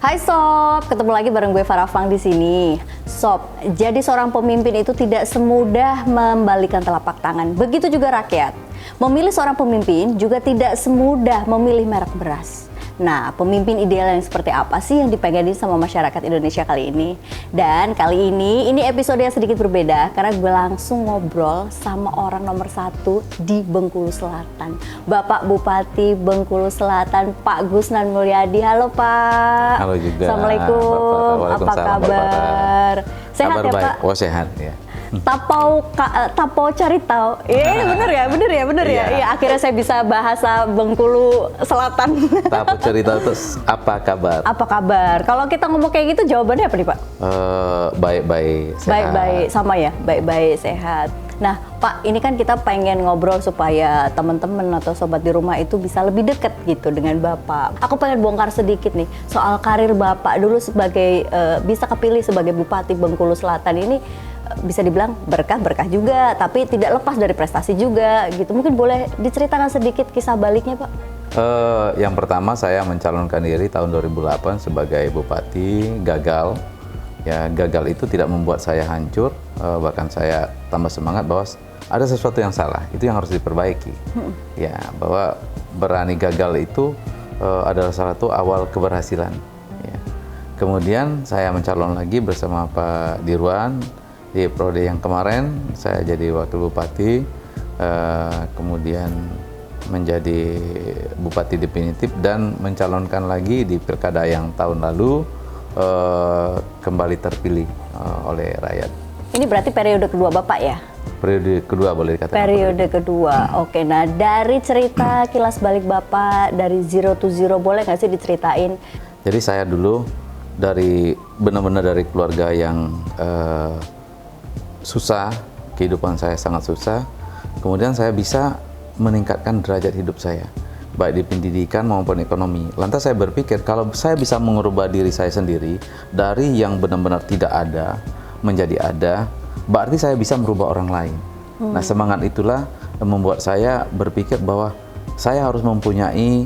Hai Sob, ketemu lagi bareng gue Farah Fang di sini. Sob, jadi seorang pemimpin itu tidak semudah membalikan telapak tangan. Begitu juga rakyat. Memilih seorang pemimpin juga tidak semudah memilih merek beras. Nah, pemimpin ideal yang seperti apa sih yang dipengenin sama masyarakat Indonesia kali ini? Dan kali ini episode yang sedikit berbeda karena gue langsung ngobrol sama orang nomor 1 di Bengkulu Selatan. Bapak Bupati Bengkulu Selatan, Pak Gusnan Mulyadi. Halo Pak. Halo juga. Assalamualaikum. Apa kabar? Sehat kabar ya baik. Pak? Oh sehat ya. Tapau cari tahu. Iya bener ya. Iya, akhirnya saya bisa bahasa Bengkulu Selatan. Tapau cerita terus apa kabar? Apa kabar? Kalau kita ngomong kayak gitu jawabannya apa nih Pak? Baik-baik. Sehat. Baik-baik sama ya. Baik-baik sehat. Nah Pak, ini kan kita pengen ngobrol supaya teman-teman atau sobat di rumah itu bisa lebih dekat gitu dengan Bapak. Aku pengen bongkar sedikit nih soal karir Bapak dulu sebagai bisa kepilih sebagai Bupati Bengkulu Selatan ini. Bisa dibilang berkah juga, tapi tidak lepas dari prestasi juga gitu. Mungkin boleh diceritakan sedikit kisah baliknya Pak? Yang pertama saya mencalonkan diri tahun 2008 sebagai Bupati, gagal. Ya gagal itu tidak membuat saya hancur, bahkan saya tambah semangat bahwa ada sesuatu yang salah, itu yang harus diperbaiki. Ya bahwa berani gagal itu adalah salah satu awal keberhasilan. Ya. Kemudian saya mencalon lagi bersama Pak Dirwan. Di periode yang kemarin saya jadi wakil bupati, kemudian menjadi bupati definitif dan mencalonkan lagi di pilkada yang tahun lalu kembali terpilih oleh rakyat. Ini berarti periode kedua Bapak ya? Periode kedua boleh dikatakan. Periode kedua, oke. Nah dari cerita kilas balik Bapak dari zero to zero boleh nggak sih diceritain? Jadi saya dulu benar-benar dari keluarga yang susah, kehidupan saya sangat susah. Kemudian saya bisa meningkatkan derajat hidup saya, baik di pendidikan maupun ekonomi. Lantas saya berpikir kalau saya bisa mengubah diri saya sendiri dari yang benar-benar tidak ada menjadi ada, berarti saya bisa merubah orang lain. Nah semangat itulah membuat saya berpikir bahwa saya harus mempunyai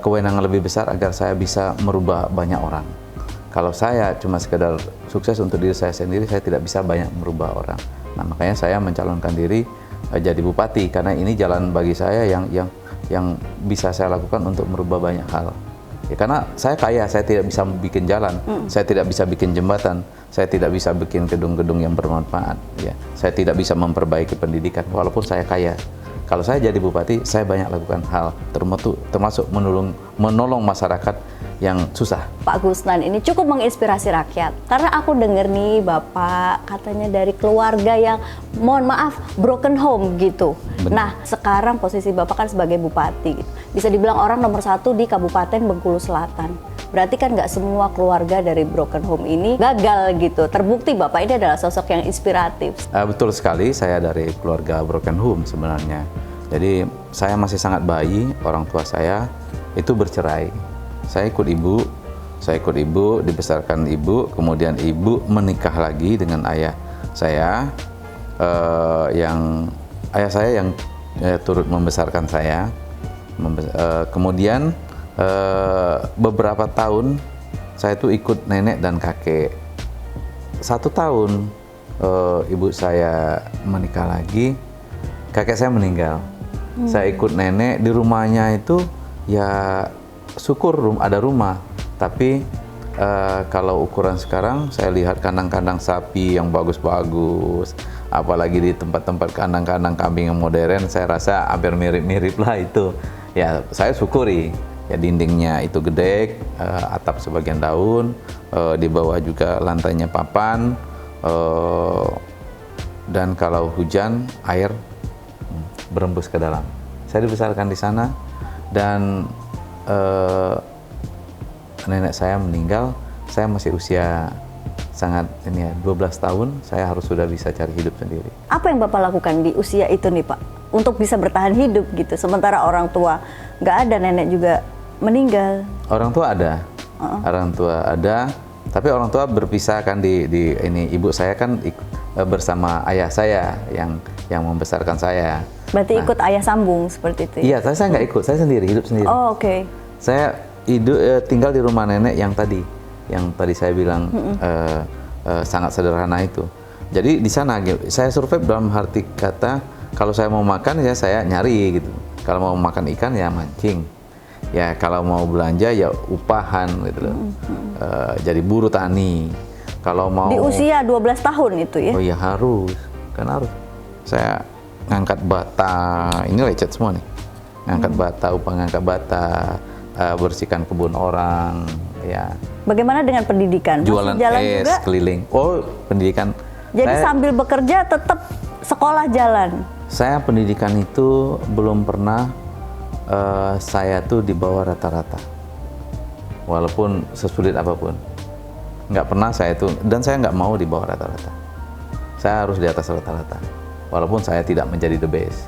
kewenangan lebih besar agar saya bisa merubah banyak orang. Kalau saya cuma sekedar sukses untuk diri saya sendiri, saya tidak bisa banyak merubah orang. Nah, makanya saya mencalonkan diri jadi bupati karena ini jalan bagi saya yang bisa saya lakukan untuk merubah banyak hal. Ya, karena saya kaya, saya tidak bisa bikin jalan, saya tidak bisa bikin jembatan, saya tidak bisa bikin gedung-gedung yang bermanfaat. Ya, saya tidak bisa memperbaiki pendidikan walaupun saya kaya. Kalau saya jadi bupati, saya banyak lakukan hal termasuk menolong masyarakat yang susah. Pak Gusnan ini cukup menginspirasi rakyat karena aku dengar nih Bapak katanya dari keluarga yang mohon maaf broken home gitu. Benar. Nah sekarang posisi Bapak kan sebagai bupati gitu. Bisa dibilang orang nomor 1 di Kabupaten Bengkulu Selatan. Berarti kan nggak semua keluarga dari broken home ini gagal gitu. Terbukti Bapak ini adalah sosok yang inspiratif. Betul sekali, saya dari keluarga broken home sebenarnya. Jadi saya masih sangat bayi, orang tua saya itu bercerai. Saya ikut ibu, dibesarkan ibu, kemudian ibu menikah lagi dengan ayah saya, ayah saya yang turut membesarkan saya. Kemudian beberapa tahun saya itu ikut nenek dan kakek. 1 tahun ibu saya menikah lagi, kakek saya meninggal. Saya ikut nenek di rumahnya itu ya. Syukur ada rumah, tapi kalau ukuran sekarang saya lihat kandang-kandang sapi yang bagus-bagus, apalagi di tempat-tempat kandang-kandang kambing yang modern, saya rasa hampir mirip-mirip lah itu. Ya saya syukuri, ya dindingnya itu gede, atap sebagian daun, di bawah juga lantainya papan, dan kalau hujan air berembus ke dalam. Saya dibesarkan di sana dan nenek saya meninggal, saya masih usia sangat 12 tahun, saya harus sudah bisa cari hidup sendiri. Apa yang Bapak lakukan di usia itu nih Pak, untuk bisa bertahan hidup gitu, sementara orang tua nggak ada, nenek juga meninggal? Orang tua ada, tapi orang tua berpisah kan di ini. Ibu saya kan bersama ayah saya yang membesarkan saya. Berarti ikut ayah sambung seperti itu? Iya, saya nggak ikut, saya sendiri, hidup sendiri. Oh, oke. Saya tinggal di rumah nenek yang tadi, yang tadi saya bilang sangat sederhana itu. Jadi di sana saya survive dalam arti kata kalau saya mau makan ya saya nyari gitu. Kalau mau makan ikan ya mancing. Ya kalau mau belanja ya upahan gitu loh. Jadi buruh tani. Kalau mau Di usia 12 tahun itu ya? Oh ya harus, kan harus. Saya ngangkat bata, ini lecet semua nih. Ngangkat bata, upah ngangkat bata, bersihkan kebun orang, ya. Bagaimana dengan pendidikan? Masih Jualan jalan es juga? keliling. Oh, pendidikan. Jadi sambil bekerja tetap sekolah jalan? Saya pendidikan itu belum pernah saya tuh di bawah rata-rata. Walaupun sesulit apapun. Nggak pernah saya itu, dan saya nggak mau di bawah rata-rata. Saya harus di atas rata-rata. Walaupun saya tidak menjadi the best.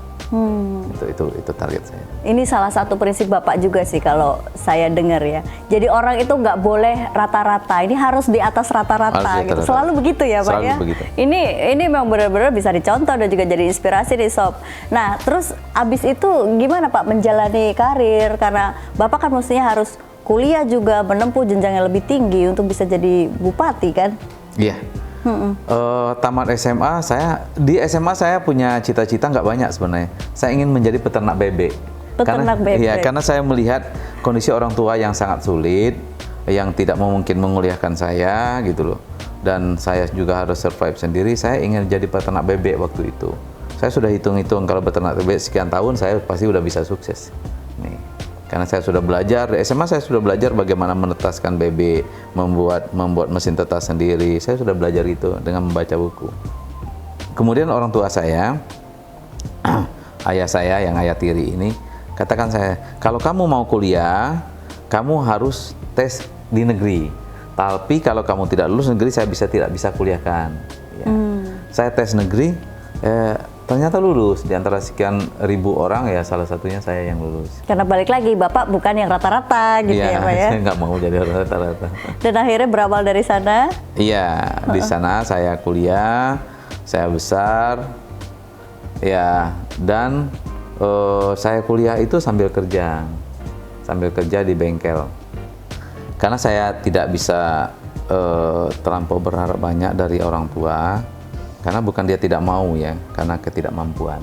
Itu target saya. Ini salah satu prinsip Bapak juga sih kalau saya dengar ya. Jadi orang itu nggak boleh rata-rata, ini harus di atas rata-rata gitu. Rata-rata. Selalu begitu ya Pak Selalu ya? begitu. Ini memang benar-benar bisa dicontoh dan juga jadi inspirasi nih Sob. Nah terus abis itu gimana Pak menjalani karir? Karena Bapak kan mestinya harus kuliah juga, menempuh jenjang yang lebih tinggi untuk bisa jadi bupati kan? Iya. Tamat SMA, di SMA saya punya cita-cita nggak banyak sebenarnya. Saya ingin menjadi peternak bebek. Peternak bebek. Iya, karena saya melihat kondisi orang tua yang sangat sulit, yang tidak mungkin menguliahkan saya gitu loh. Dan saya juga harus survive sendiri. Saya ingin jadi peternak bebek waktu itu. Saya sudah hitung-hitung kalau peternak bebek sekian tahun saya pasti udah bisa sukses. Nih. Karena saya sudah belajar, di SMA saya sudah belajar bagaimana menetaskan bebek, membuat mesin tetas sendiri. Saya sudah belajar itu dengan membaca buku. Kemudian orang tua saya, ayah saya yang ayah tiri ini, katakan saya, kalau kamu mau kuliah, kamu harus tes di negeri. Tapi kalau kamu tidak lulus negeri, saya tidak bisa kuliahkan. Ya. Saya tes negeri, ternyata lulus. Di antara sekian ribu orang ya salah satunya saya yang lulus. Karena balik lagi Bapak bukan yang rata-rata gitu ya Pak ya? Saya nggak mau jadi rata-rata. Dan akhirnya berawal dari sana? Iya, di sana saya kuliah, saya besar, ya, dan saya kuliah itu sambil kerja di bengkel. Karena saya tidak bisa terlampau berharap banyak dari orang tua. Karena bukan dia tidak mau ya, karena ketidakmampuan.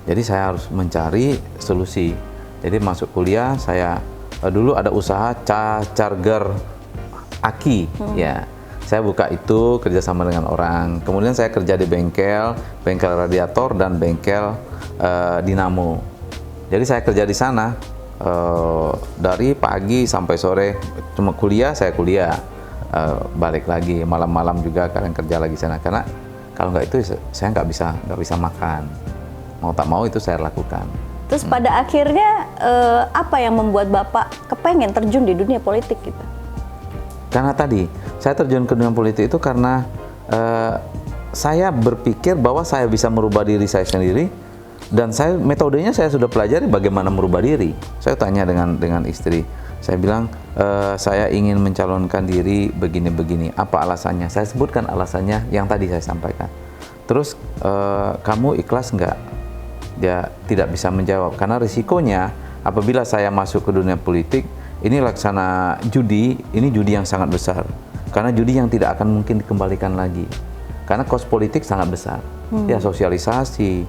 Jadi saya harus mencari solusi. Jadi masuk kuliah saya dulu ada usaha charger aki ya. Saya buka itu kerjasama dengan orang. Kemudian saya kerja di bengkel radiator dan bengkel dinamo. Jadi saya kerja di sana dari pagi sampai sore. Cuma saya kuliah. Balik lagi malam-malam juga kadang kerja lagi sana, karena kalau nggak itu saya nggak bisa makan, mau tak mau itu saya lakukan. Terus pada akhirnya apa yang membuat Bapak kepengen terjun di dunia politik gitu? Karena tadi saya terjun ke dunia politik itu karena saya berpikir bahwa saya bisa merubah diri saya sendiri, dan metodenya saya sudah pelajari bagaimana merubah diri. Saya tanya dengan istri. Saya bilang, saya ingin mencalonkan diri begini-begini. Apa alasannya? Saya sebutkan alasannya yang tadi saya sampaikan. Terus, kamu ikhlas nggak? Dia tidak bisa menjawab. Karena risikonya, apabila saya masuk ke dunia politik, ini laksana judi, ini judi yang sangat besar. Karena judi yang tidak akan mungkin dikembalikan lagi. Karena kos politik sangat besar. Ya, sosialisasi,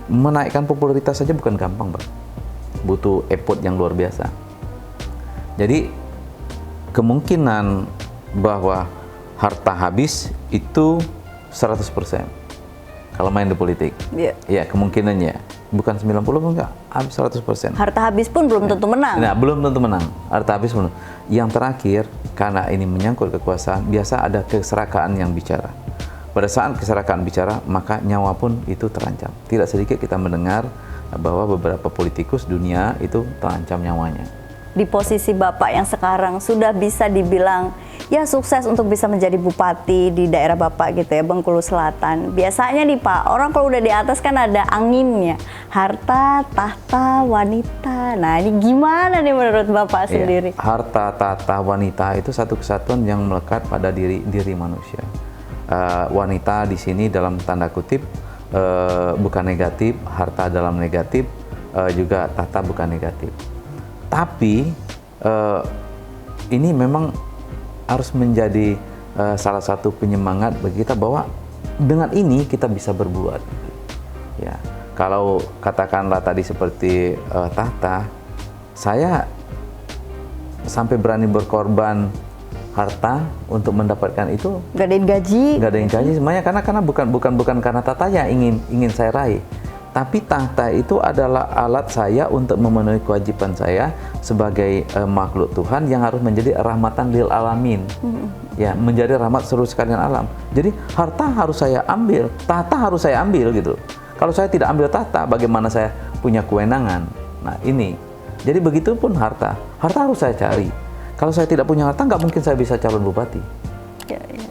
menaikkan popularitas saja bukan gampang, Pak. Butuh effort yang luar biasa. Jadi kemungkinan bahwa harta habis itu 100% kalau main di politik. Ya, kemungkinannya bukan 90 enggak, habis 100%. Harta habis pun belum tentu menang. Nah, belum tentu menang. Harta habis belum. Yang terakhir, karena ini menyangkut kekuasaan, biasa ada keserakaan yang bicara. Pada saat keserakaan bicara, maka nyawa pun itu terancam. Tidak sedikit kita mendengar bahwa beberapa politikus dunia itu terancam nyawanya. Di posisi Bapak yang sekarang sudah bisa dibilang ya sukses untuk bisa menjadi bupati di daerah Bapak gitu ya, Bengkulu Selatan. Biasanya nih Pak, orang kalau udah di atas kan ada anginnya, harta, tahta, wanita. Nah ini gimana nih menurut Bapak sendiri? Harta, tahta, wanita itu satu kesatuan yang melekat pada diri manusia. Wanita di sini dalam tanda kutip bukan negatif, harta dalam negatif, juga tahta bukan negatif. Tapi ini memang harus menjadi salah satu penyemangat bagi kita bahwa dengan ini kita bisa berbuat. Ya, kalau katakanlah tadi seperti tahta, saya sampai berani berkorban harta untuk mendapatkan itu. Gadain gaji. Gadain gaji semuanya karena bukan karena tahtanya ingin saya raih. Tapi tahta itu adalah alat saya untuk memenuhi kewajiban saya sebagai makhluk Tuhan yang harus menjadi rahmatan lil alamin. Ya, menjadi rahmat seluruh sekalian alam. Jadi harta harus saya ambil, tahta harus saya ambil gitu. Kalau saya tidak ambil tahta, bagaimana saya punya kewenangan? Nah ini, jadi begitu pun harta harus saya cari. Kalau saya tidak punya harta, nggak mungkin saya bisa calon bupati.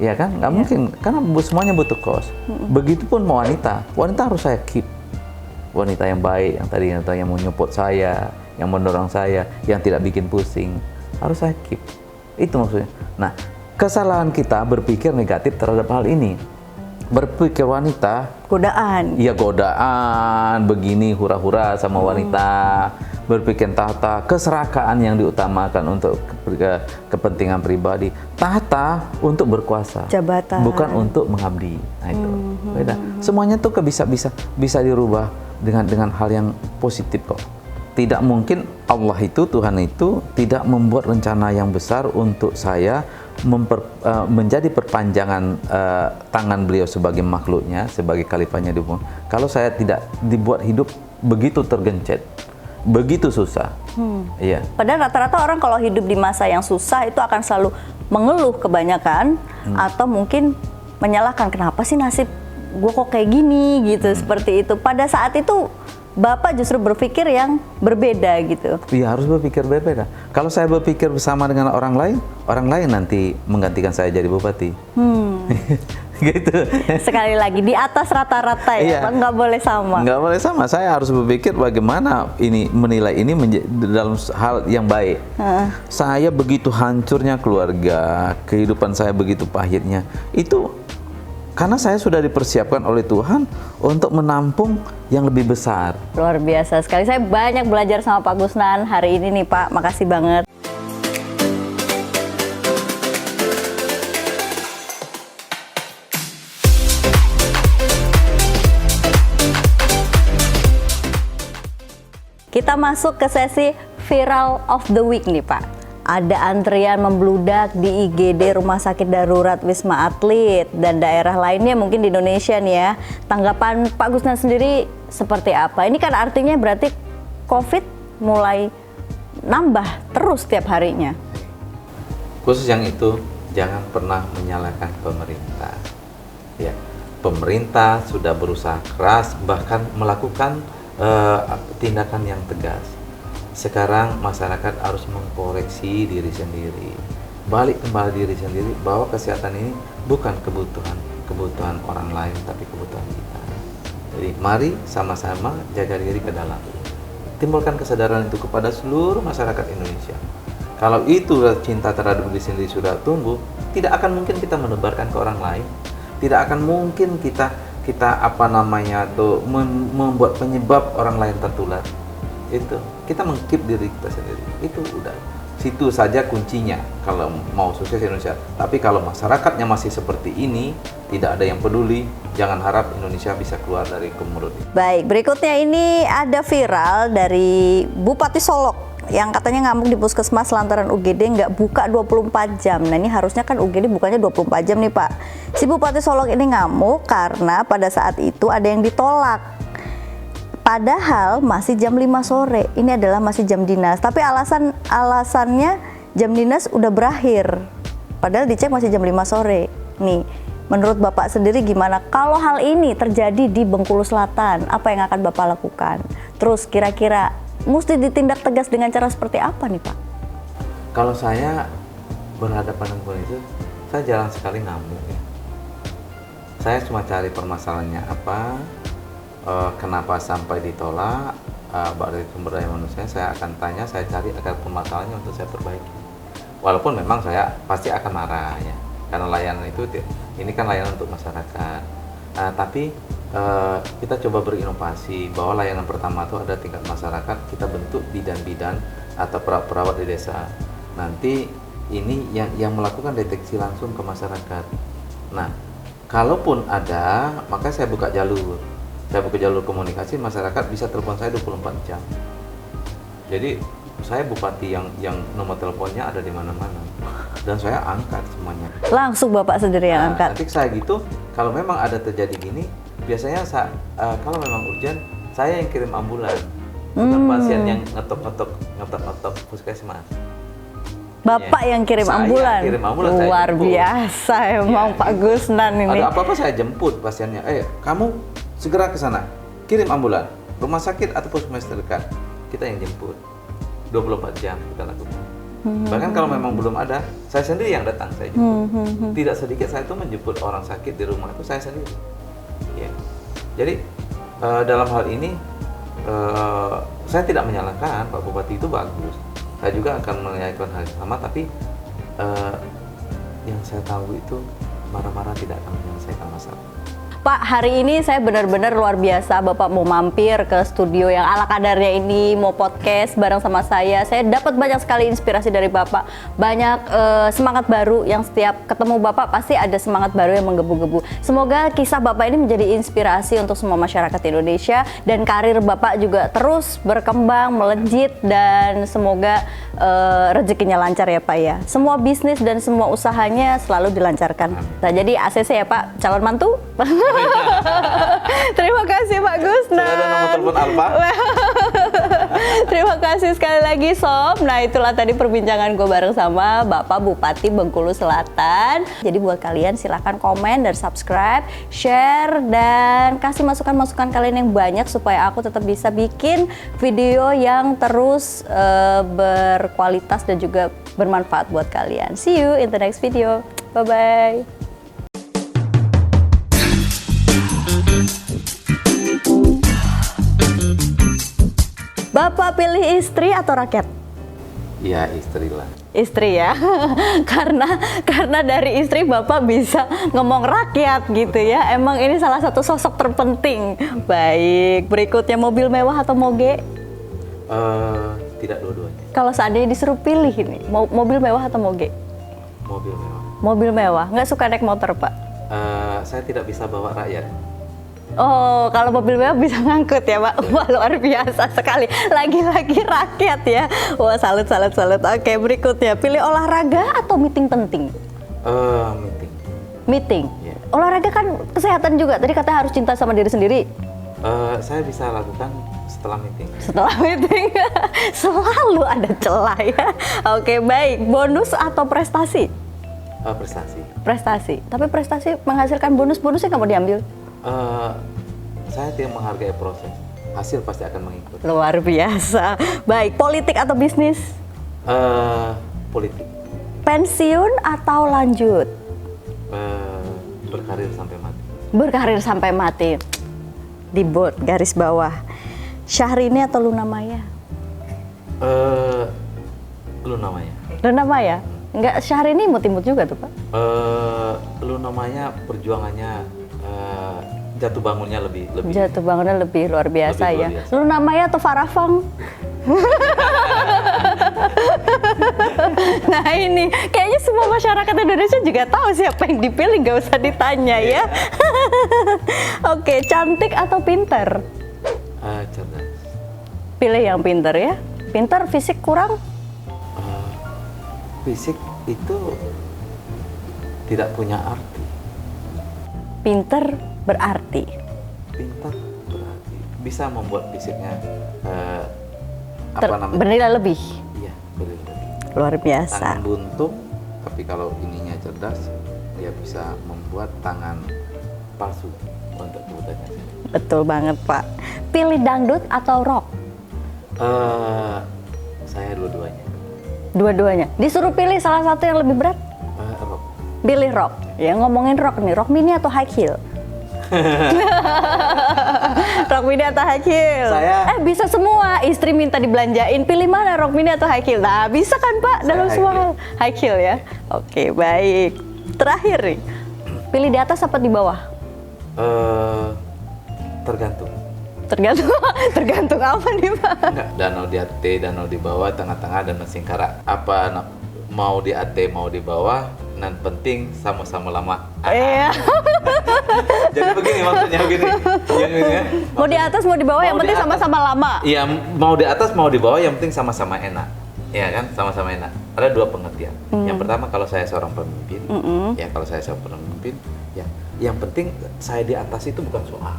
Ya kan, nggak mungkin, karena semuanya butuh kos. Begitupun wanita harus saya keep. Wanita yang baik, yang menyupport saya, yang mendorong saya, yang tidak bikin pusing, harus saya keep. Itu maksudnya. Nah, kesalahan kita berpikir negatif terhadap hal ini. Berpikir wanita, Godaan. iya godaan, begini hura-hura sama wanita. Berpikir tahta, keserakaan yang diutamakan untuk kepentingan pribadi. Tahta untuk berkuasa, Jabatan. bukan untuk mengabdi. Nah itu beda. Semuanya tuh bisa dirubah dengan hal yang positif kok. Tidak mungkin Allah itu, Tuhan itu tidak membuat rencana yang besar untuk saya menjadi perpanjangan tangan beliau sebagai makhluknya, sebagai khalifahnya di bumi. Kalau saya tidak dibuat hidup begitu tergencet, begitu susah. Iya. Padahal rata-rata orang kalau hidup di masa yang susah itu akan selalu mengeluh kebanyakan atau mungkin menyalahkan kenapa sih nasib gue kok kayak gini gitu, seperti itu. Pada saat itu Bapak justru berpikir yang berbeda gitu. Iya, harus berpikir berbeda. Kalau saya berpikir bersama dengan orang lain nanti menggantikan saya jadi bupati. Gitu. Sekali lagi di atas rata-rata ya, Iya. Pak, nggak boleh sama. Nggak boleh sama. Saya harus berpikir bagaimana menilai ini dalam hal yang baik. Saya begitu hancurnya keluarga, kehidupan saya begitu pahitnya. Itu karena saya sudah dipersiapkan oleh Tuhan untuk menampung yang lebih besar. Luar biasa sekali. Saya banyak belajar sama Pak Gusnan hari ini nih Pak. Makasih banget. Kita masuk ke sesi Viral of the Week nih Pak. Ada antrian membludak di IGD Rumah Sakit Darurat Wisma Atlet dan daerah lainnya mungkin di Indonesia nih ya. Tanggapan Pak Gusnan sendiri seperti apa? Ini kan artinya berarti COVID mulai nambah terus setiap harinya. Khusus yang itu, jangan pernah menyalahkan pemerintah. Ya, pemerintah sudah berusaha keras bahkan melakukan tindakan yang tegas. Sekarang masyarakat harus mengkoreksi diri sendiri, balik kembali diri sendiri bahwa kesehatan ini bukan kebutuhan orang lain, tapi kebutuhan kita. Jadi mari sama-sama jaga diri ke dalam. Timbulkan kesadaran itu kepada seluruh masyarakat Indonesia. Kalau itu cinta terhadap diri sendiri sudah tumbuh, tidak akan mungkin kita menebarkan ke orang lain. Tidak akan mungkin kita membuat penyebab orang lain tertular. Itu kita mengkeep diri kita sendiri, itu udah situ saja kuncinya kalau mau sukses Indonesia. Tapi kalau masyarakatnya masih seperti ini, tidak ada yang peduli, jangan harap Indonesia bisa keluar dari kemelut. Baik, berikutnya ini ada viral dari Bupati Solok yang katanya ngamuk di puskesmas lantaran UGD nggak buka 24 jam. Nah ini harusnya kan UGD bukanya 24 jam nih Pak. Si Bupati Solok ini ngamuk karena pada saat itu ada yang ditolak. Padahal masih jam 5 sore, ini adalah masih jam dinas. Tapi alasannya jam dinas udah berakhir. Padahal dicek masih jam 5 sore. Nih, menurut Bapak sendiri gimana? Kalau hal ini terjadi di Bengkulu Selatan, apa yang akan Bapak lakukan? Terus kira-kira mesti ditindak tegas dengan cara seperti apa nih Pak? Kalau saya berhadapan dengan itu, saya jarang sekali ngamuk ya. Saya cuma cari permasalahannya apa, kenapa sampai ditolak, dari sumber daya manusia saya akan tanya, saya cari agar permasalahannya untuk saya perbaiki. Walaupun memang saya pasti akan marah ya, karena layanan itu ini kan layanan untuk masyarakat. Tapi kita coba berinovasi bahwa layanan pertama itu ada tingkat masyarakat, kita bentuk bidan-bidan atau perawat di desa. Nanti ini yang melakukan deteksi langsung ke masyarakat. Nah, kalaupun ada, maka saya buka jalur. Saya buka jalur komunikasi, masyarakat bisa telepon saya 24 jam. Jadi saya bupati yang nomor teleponnya ada di mana-mana dan saya angkat semuanya. Langsung Bapak sendiri yang angkat. Nanti saya gitu, kalau memang ada terjadi gini, biasanya kalau memang urgent, saya yang kirim ambulan, bukan pasien yang ngetok puskesmas. Bapak yang kirim ambulan. Kirim ambulan, luar biasa emang Pak Gusnan ini. Ada apa-apa saya jemput pasiennya. Kamu segera ke sana, kirim ambulan, rumah sakit atau puskesmas terdekat, kita yang jemput. 24 jam kita lakukan. Bahkan kalau memang belum ada, saya sendiri yang datang, saya jemput. Tidak sedikit saya itu menjemput orang sakit di rumah itu saya sendiri. Ya. Jadi dalam hal ini saya tidak menyalahkan, Pak Bupati itu bagus. Saya juga akan menyampaikan hal yang sama, tapi yang saya tahu itu marah-marah tidak akan menyelesaikan masalah. Pak, hari ini saya benar-benar luar biasa. Bapak mau mampir ke studio yang ala kadarnya ini, mau podcast bareng sama saya. Saya dapat banyak sekali inspirasi dari Bapak. Banyak semangat baru yang setiap ketemu Bapak pasti ada semangat baru yang menggebu-gebu. Semoga kisah Bapak ini menjadi inspirasi untuk semua masyarakat Indonesia dan karir Bapak juga terus berkembang, melejit dan semoga rezekinya lancar ya Pak ya. Semua bisnis dan semua usahanya selalu dilancarkan. Nah, jadi ACC ya Pak, calon mantu. Terima kasih Pak Gusnan. Sudah ada nomor telepon Alfa. Terima kasih sekali lagi Sob. Nah, itulah tadi perbincangan gue bareng sama Bapak Bupati Bengkulu Selatan. Jadi buat kalian silahkan komen dan subscribe, share, dan kasih masukan-masukan kalian yang banyak supaya aku tetap bisa bikin video yang terus berkualitas dan juga bermanfaat buat kalian. See you in the next video. Bye-bye. Bapak pilih istri atau rakyat? Ya, istri lah. Istri ya, karena dari istri Bapak bisa ngomong rakyat gitu ya. Emang ini salah satu sosok terpenting. Baik, berikutnya mobil mewah atau moge? Tidak dua-duanya. Kalau seandainya disuruh pilih ini, mobil mewah atau moge? Mobil mewah. Mobil mewah, nggak suka naik motor Pak? Saya tidak bisa bawa rakyat. Oh, kalau mobil mewah bisa ngangkut ya Pak. Wah, luar biasa sekali. Lagi-lagi rakyat ya. Wah, salut. Oke, berikutnya. Pilih olahraga atau meeting penting? Meeting. Meeting? Yeah. Olahraga kan kesehatan juga. Tadi katanya harus cinta sama diri sendiri. Saya bisa lakukan setelah meeting. Setelah meeting. Selalu ada celah ya. Oke, baik. Bonus atau prestasi? Prestasi. Prestasi. Tapi prestasi menghasilkan bonusnya nggak mau diambil? Saya tidak menghargai proses, hasil pasti akan mengikut. Luar biasa. Baik, politik atau bisnis? Politik. Pensiun atau lanjut? Berkarir sampai mati. Berkarir sampai mati. Di board, garis bawah. Syahrini atau Luna Maya? Luna Maya. Luna Maya? Enggak, Syahrini imut-imut juga tuh Pak. Luna Maya perjuangannya jatuh bangunnya lebih jatuh bangunnya lebih luar biasa lebih ya. luar biasa. Luna Maya atau Farah Fang? Nah ini kayaknya semua masyarakat Indonesia juga tahu siapa yang dipilih, nggak usah ditanya ya. Oke, cantik atau pinter? Cerdas. Pilih yang pinter ya. Pinter, fisik kurang? Fisik itu tidak punya arti. Pinter berarti? Pintar berarti bisa membuat fisiknya bernilai lebih? Iya, bernilai lebih. Luar biasa. Tangan buntung, tapi kalau ininya cerdas, dia bisa membuat tangan palsu untuk kebutuhannya. Betul banget Pak. Pilih dangdut atau rock? Saya dua-duanya. Dua-duanya? Disuruh pilih salah satu yang lebih berat? Rock. Pilih rock. Ya ngomongin rock nih, rock mini atau high heel? Rock mini atau high heel? Bisa semua. Istri minta dibelanjain, pilih mana, rock mini atau high heel? Nah, bisa kan Pak dalam semua hal? High heel ya. Oke, baik. Terakhir nih, pilih di atas apa di bawah? Tergantung. Tergantung apa nih Pak? Enggak, danau di atas, danau di bawah, tengah-tengah, dan singkara. Apa mau di atas mau di bawah, nan penting sama-sama lama. Iya. Jadi begini maksudnya begini. Yang ini ya. Mau di atas mau di bawah yang Mau di penting atas. sama-sama lama. Iya, mau di atas mau di bawah yang penting sama-sama enak. Ya kan, sama-sama enak. Ada dua pengertian. Yang pertama kalau saya seorang pemimpin, ya kalau saya seorang pemimpin, ya yang penting saya di atas itu bukan soal.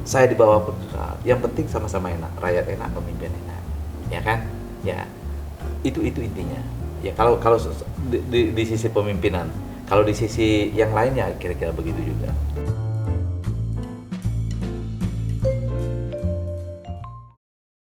Saya di bawah pun soal. Yang penting sama-sama enak, rakyat enak, pemimpin enak. Ya kan? Ya. Itu intinya. Ya kalau di sisi pemimpinan, kalau di sisi yang lainnya kira-kira begitu juga.